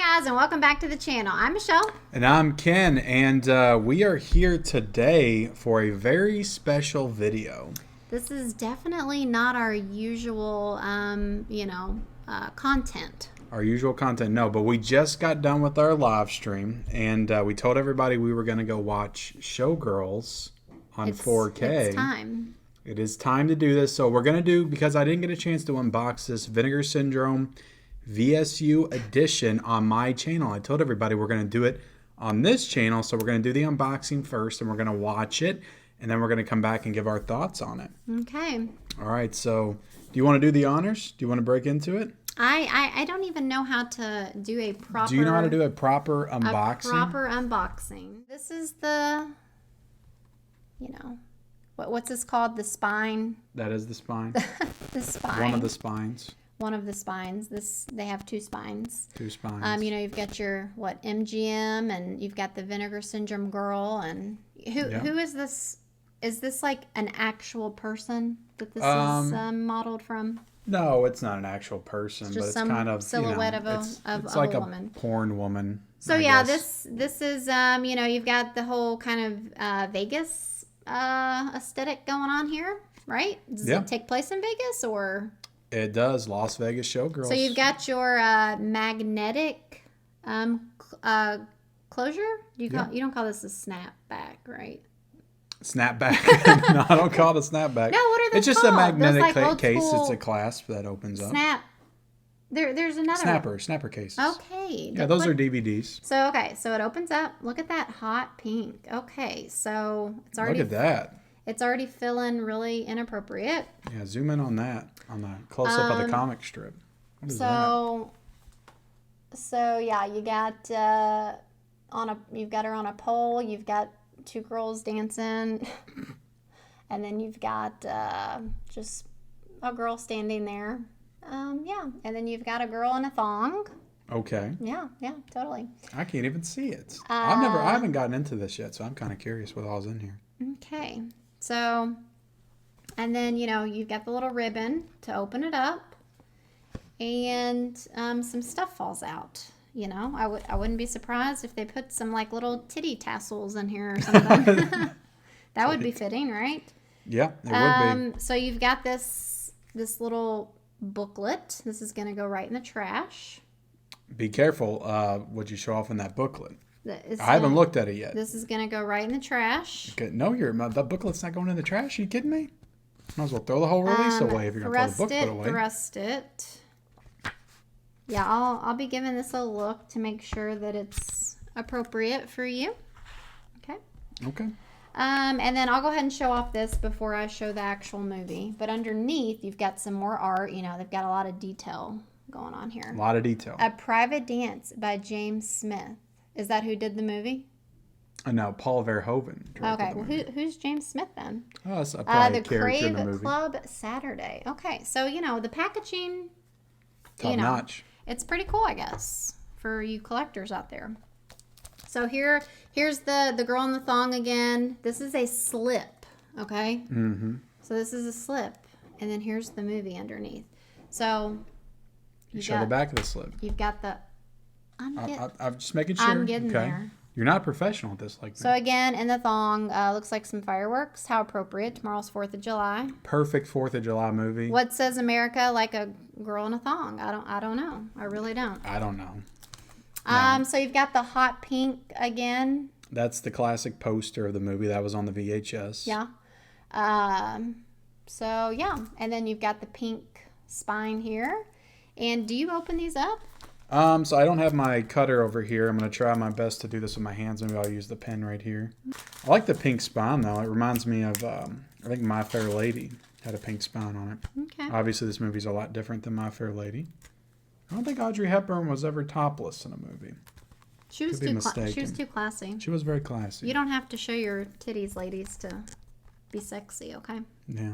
guys, and welcome back to the channel. I'm Michelle. And I'm Ken, and we are here today for a very special video. This is definitely not our usual, content. Our usual content, no, but we just got done with our live stream, and we told everybody we were going to go watch Showgirls on 4K. It's time. It is time to do this, so we're going to do, because I didn't get a chance to unbox this Vinegar Syndrome VSU edition on my channel. I told everybody we're going to do it on this channel, so we're going to do the unboxing first, and we're going to watch it, and then we're going to come back and give our thoughts on it. Okay. All right, so do you want to do the honors? Do you want to break into it? I don't even know how to do a proper... Do you know how to do a proper unboxing? A proper unboxing. This is the, what's this called? The spine? That is the spine. The spine. One of the spines. One of the spines. They have two spines. Two spines. You've got your MGM, and you've got the Vinegar Syndrome girl, and who is this? Is this like an actual person that this is modeled from? No, it's not an actual person, but it's kind of silhouette of it's a like woman. A porn woman. So yeah, this is you've got the whole kind of Vegas aesthetic going on here, right? Does it take place in Vegas or? It does. Las Vegas Showgirls. So you've got your magnetic closure. You don't call this a snapback, right? Snapback. No, I don't call it a snapback. No, what are those It's just called? a magnetic like case. It's a clasp that opens up. There's another Snapper cases. Okay. Yeah, those are DVDs. So it opens up. Look at that hot pink. Okay, so it's already. Look at that. It's already feeling really inappropriate. Yeah, zoom in on that, on the close-up of the comic strip. What is that? So yeah, you got you've got her on a pole. You've got two girls dancing, and then you've got just a girl standing there. And then you've got a girl in a thong. Okay. Yeah, totally. I can't even see it. I haven't gotten into this yet, so I'm kind of curious what all's in here. Okay. So, and then, you've got the little ribbon to open it up, and some stuff falls out. I wouldn't be surprised if they put some like little titty tassels in here or something. That would be fitting, right? Yeah, it would be. So you've got this little booklet. This is going to go right in the trash. Be careful what you show off in that booklet. I haven't looked at it yet. This is going to go right in the trash. Okay. No, the booklet's not going in the trash. Are you kidding me? Might as well throw the whole release away if you're going to throw the booklet away. Thrust it. Yeah, I'll be giving this a look to make sure that it's appropriate for you. Okay. Okay. And then I'll go ahead and show off this before I show the actual movie. But underneath, you've got some more art. They've got a lot of detail going on here. A lot of detail. A Private Dance by James Smith. Is that who did the movie? No, Paul Verhoeven. Okay, well, who's James Smith then? Oh, that's probably a character in the movie. The Club Saturday. Okay, so the packaging, top notch. It's pretty cool, I guess, for you collectors out there. So here's the girl in the thong again. This is a slip, okay? Mm-hmm. So this is a slip, and then here's the movie underneath. So you show the back of the slip. You've got the. I'm just making sure. I'm getting there. You're not a professional at this, like me. So again, in the thong, looks like some fireworks. How appropriate! Tomorrow's 4th of July. Perfect 4th of July movie. What says America like a girl in a thong? I don't know. I really don't. I don't know. No. So you've got the hot pink again. That's the classic poster of the movie that was on the VHS. Yeah. So yeah, and then you've got the pink spine here. And do you open these up? So I don't have my cutter over here. I'm going to try my best to do this with my hands. Maybe I'll use the pen right here. I like the pink spine, though. It reminds me of, I think My Fair Lady had a pink spine on it. Okay. Obviously, this movie's a lot different than My Fair Lady. I don't think Audrey Hepburn was ever topless in a movie. She was too classy. She was very classy. You don't have to show your titties, ladies, to be sexy, okay? Yeah.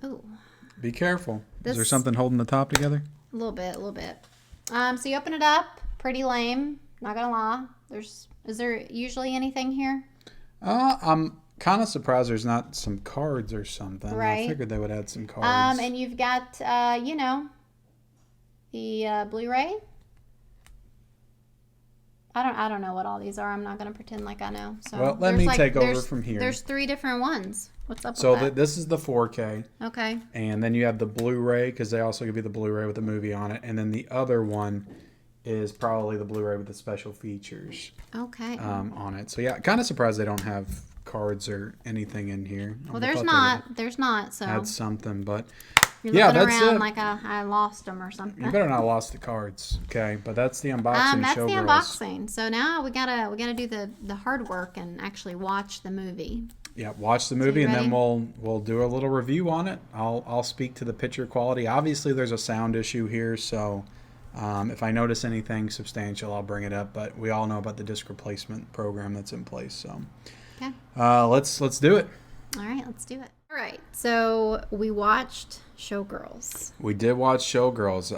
Ooh. Be careful. Is there something holding the top together? A little bit. So you open it up. Pretty lame. Not gonna lie. Is there usually anything here? I'm kind of surprised there's not some cards or something. Right. I figured they would add some cards. And you've got, the Blu-ray. I don't know what all these are. I'm not gonna pretend like I know. So Well, let there's me take over from here. There's 3 different ones. What's up So with that? this is the 4K. Okay. And then you have the Blu-ray, because they also give you the Blu-ray with the movie on it. And then the other one is probably the Blu-ray with the special features Okay. on it. So yeah, kind of surprised they don't have cards or anything in here. Well, there's not. There's not. So Add something, but you're yeah, looking that's around it. like I lost them or something. You better not have lost the cards, okay? But that's the unboxing. That's the Showgirls. unboxing. So now we gotta do the hard work and actually watch the movie. Yeah, watch the movie, you and then ready? we'll do a little review on it. I'll speak to the picture quality. Obviously, there's a sound issue here, so if I notice anything substantial, I'll bring it up. But we all know about the disc replacement program that's in place. So Okay. let's do it. All right, let's do it. All right. So we watched Showgirls. We did watch Showgirls.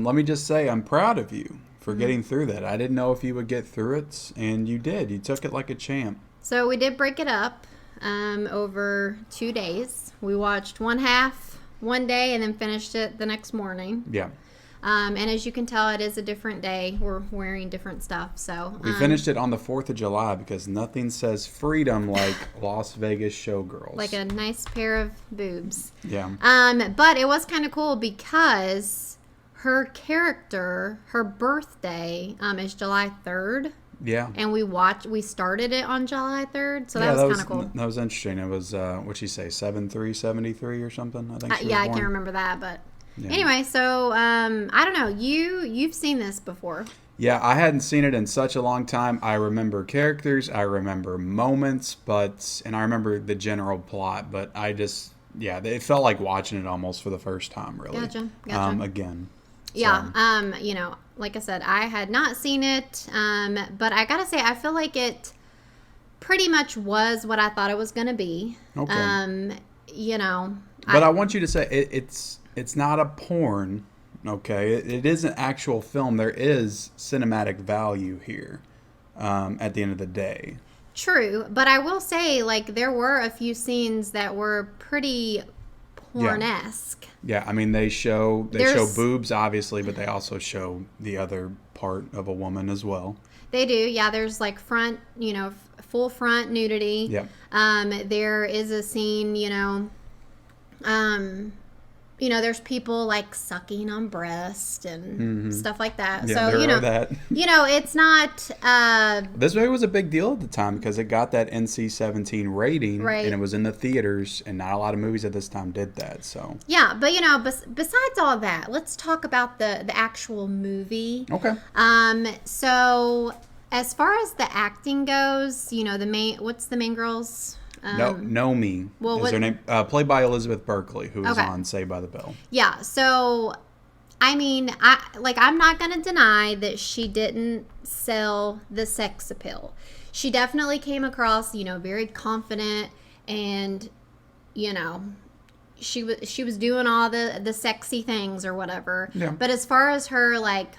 Let me just say, I'm proud of you for getting through that. I didn't know if you would get through it, and you did. You took it like a champ. So we did break it up over 2 days. We watched one half one day and then finished it the next morning. Yeah. And as you can tell, it is a different day. We're wearing different stuff. So We finished it on the 4th of July because nothing says freedom like Las Vegas Showgirls. like a nice pair of boobs. Yeah. But it was kind of cool because her character, her birthday is July 3rd. Yeah. And we started it on July 3rd. So Yeah, that was kind of cool. That was interesting. It was, what'd she say, 7/3/73 or something? I think she was Yeah, I born. can't remember that. But Yeah. anyway, so I don't know. You've seen this before. Yeah, I hadn't seen it in such a long time. I remember characters, I remember moments, and I remember the general plot, but it felt like watching it almost for the first time, really. Gotcha. Again. Yeah. So, Like I said, I had not seen it. But I gotta say, I feel like it pretty much was what I thought it was gonna be. Okay. But I want you to say it's not a porn, okay? It is an actual film. There is cinematic value here at the end of the day. True, but I will say, like, there were a few scenes that were pretty pornesque. Yeah, I mean they show There's- boobs obviously, but they also show the other part of a woman as well. They do, yeah. There's like front, full front nudity. Yeah. There is a scene, there's people like sucking on breast and stuff like that. Yeah, So there are that. It's not. This movie was a big deal at the time because it got that NC-17 rating, Right. and it was in the theaters, and not a lot of movies at this time did that. So Yeah, but besides all that, let's talk about the actual movie. okay. So as far as the acting goes, what's the main girl's? Nomi well, is what- her name, played by Elizabeth Berkley, who was Okay. on Saved by the Bell. Yeah, so I mean, I'm not going to deny that she didn't sell the sex appeal. She definitely came across, very confident, and she was doing all the sexy things or whatever. Yeah. But as far as her like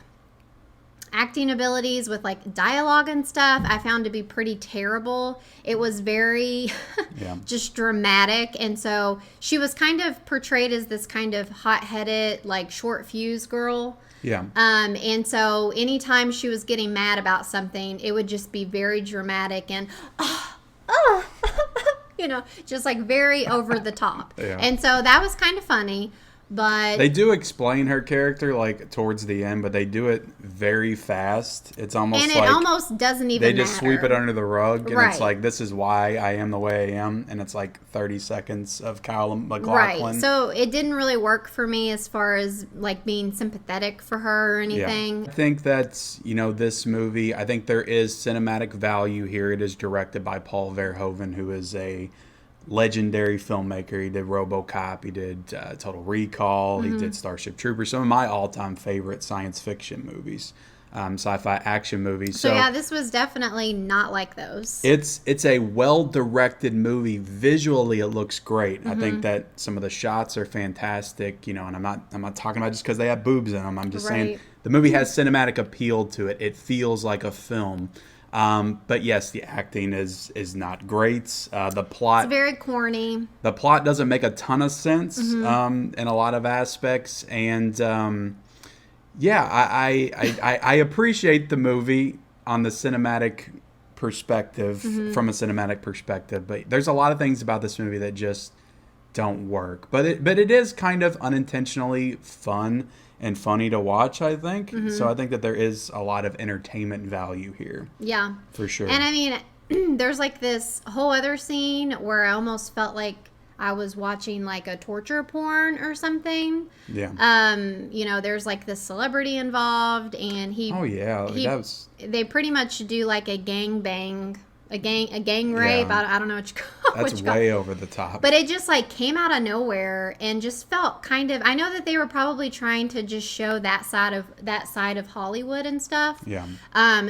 acting abilities with like dialogue and stuff, I found to be pretty terrible. It was very Yeah. just dramatic, and so she was kind of portrayed as this kind of hot-headed, like short fuse girl. Yeah. And so anytime she was getting mad about something, it would just be very dramatic and just like very over the top. Yeah. And so that was kind of funny. But They do explain her character like towards the end, but they do it very fast. It's almost and like it almost doesn't even they just matter. sweep it under the rug, and Right. it's like, this is why I am the way I am, and it's like 30 seconds of Kyle MacLachlan. Right. So it didn't really work for me as far as like being sympathetic for her or anything. I think that's, this movie, I think there is cinematic value here. It is directed by Paul Verhoeven, who is a legendary filmmaker. He did RoboCop, he did Total Recall, he did Starship Troopers, some of my all-time favorite science fiction movies, sci-fi action movies. So yeah, this was definitely not like those. It's a well-directed movie. Visually, it looks great. I think that some of the shots are fantastic, and I'm not talking about just because they have boobs in them. I'm just saying Right. the movie has cinematic appeal to it. It feels like a film. But yes, the acting is not great. The plot It's very corny. doesn't make a ton of sense in a lot of aspects, and I appreciate the movie on the cinematic perspective, Mm-hmm. from a cinematic perspective, but there's a lot of things about this movie that just don't work. But it is kind of unintentionally fun and funny to watch, I think. Mm-hmm. So I think that there is a lot of entertainment value here, Yeah. for sure. And I mean, there's like this whole other scene where I almost felt like I was watching like a torture porn or something. Yeah. You know, there's like this celebrity involved, and Oh yeah, like, that was they pretty much do like a gang bang, a gang rape. Yeah. I don't know what you call that's what you call way over the top. But it just like came out of nowhere and just felt kind of. I know that they were probably trying to just show that side of Hollywood and stuff. Yeah.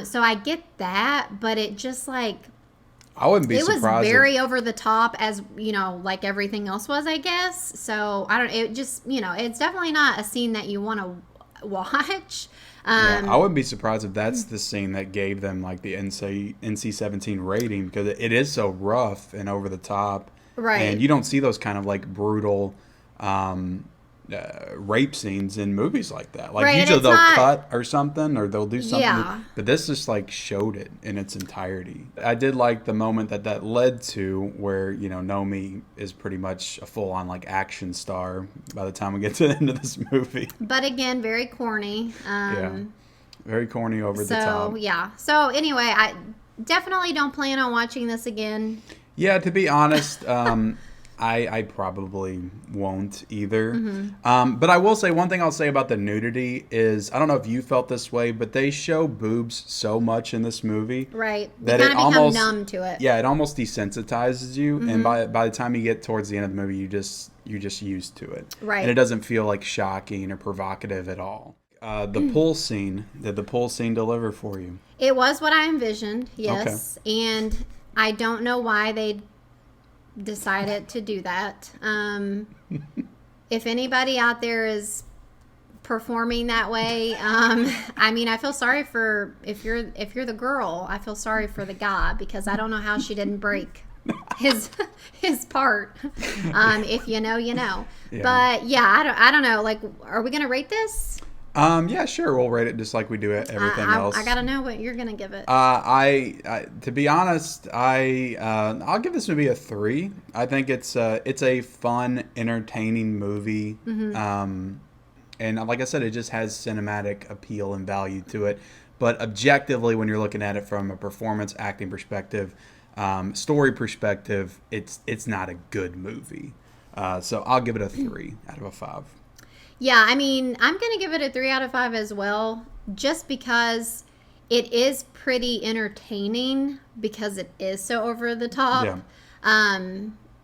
So I get that, but it just like I wouldn't be it was surprised. very over the top, as you know, like everything else was, I guess. So I don't. It just, you know, it's definitely not a scene that you want to watch. Yeah, I wouldn't be surprised if that's the scene that gave them like the NC-17 rating, because it is so rough and over the top. Right. And you don't see those kind of like brutal rape scenes in movies like that. Like Right, and usually it's they'll not- cut or something, or they'll do something. Yeah. But this just like showed it in its entirety. I did like the moment that led to, where, you know, Nomi is pretty much a full on like action star by the time we get to the end of this movie. But again, very corny. Yeah. Very corny, over the So top. yeah. So anyway, I definitely don't plan on watching this again. Yeah, to be honest, I probably won't either. But I will say, one thing I'll say about the nudity is, I don't know if you felt this way, but they show boobs so much in this movie. Right. You That kind it of become almost- numb to it. Yeah, it almost desensitizes you, and by the time you get towards the end of the movie, you're just used to it. Right. And it doesn't feel like shocking or provocative at all. The pool scene, did the pool scene deliver for you? It was what I envisioned, yes. And I don't know why they decided to do that. If anybody out there is performing that way, I mean, I feel sorry for if you're the girl. I feel sorry for the guy, because I don't know how she didn't break his part. If you know, you know. Yeah. But yeah, I don't know. Like, are we gonna rate this? Yeah, sure. We'll rate it just like we do everything else. I gotta know what you're gonna give it. I to be honest, I'll give this movie a 3. I think it's a fun, entertaining movie. And like I said, it just has cinematic appeal and value to it. But objectively, when you're looking at it from a performance, acting perspective, story perspective, it's not a good movie. So I'll give it a 3 out of a 5. Yeah, I mean, I'm going to give it a 3 out of 5 as well, just because it is pretty entertaining, because it is so over the top. Yeah.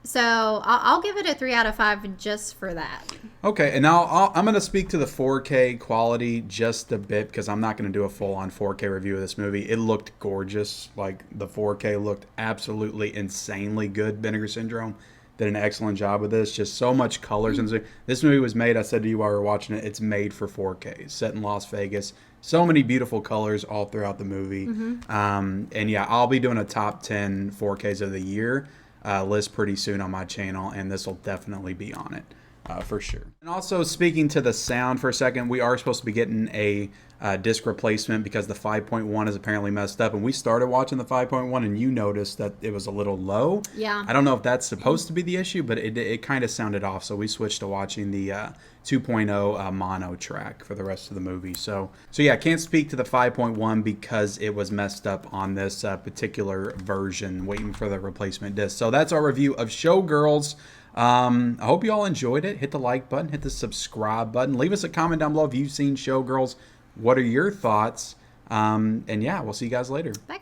So I'll give it a 3 out of 5 just for that. Okay, and now I'm going to speak to the 4K quality just a bit, because I'm not going to do a full-on 4K review of this movie. It looked gorgeous. Like, the 4K looked absolutely insanely good. Vinegar Syndrome did an excellent job with this. Just so much colors. And this movie was made, I said to you while we were watching it, it's made for 4K. Set in Las Vegas. So many beautiful colors all throughout the movie. And yeah, I'll be doing a top 10 4Ks of the year list pretty soon on my channel, and this will definitely be on it. For sure. And also, speaking to the sound for a second, we are supposed to be getting a disc replacement, because the 5.1 is apparently messed up, and we started watching the 5.1 and you noticed that it was a little low. Yeah. I don't know if that's supposed to be the issue, but it kind of sounded off, so we switched to watching the 2.0 mono track for the rest of the movie. So yeah, I can't speak to the 5.1 because it was messed up on this particular version, waiting for the replacement disc. So that's our review of Showgirls. I hope you all enjoyed it. Hit the like button, hit the subscribe button. Leave us a comment down below if you've seen Showgirls. What are your thoughts? And yeah, we'll see you guys later. Bye.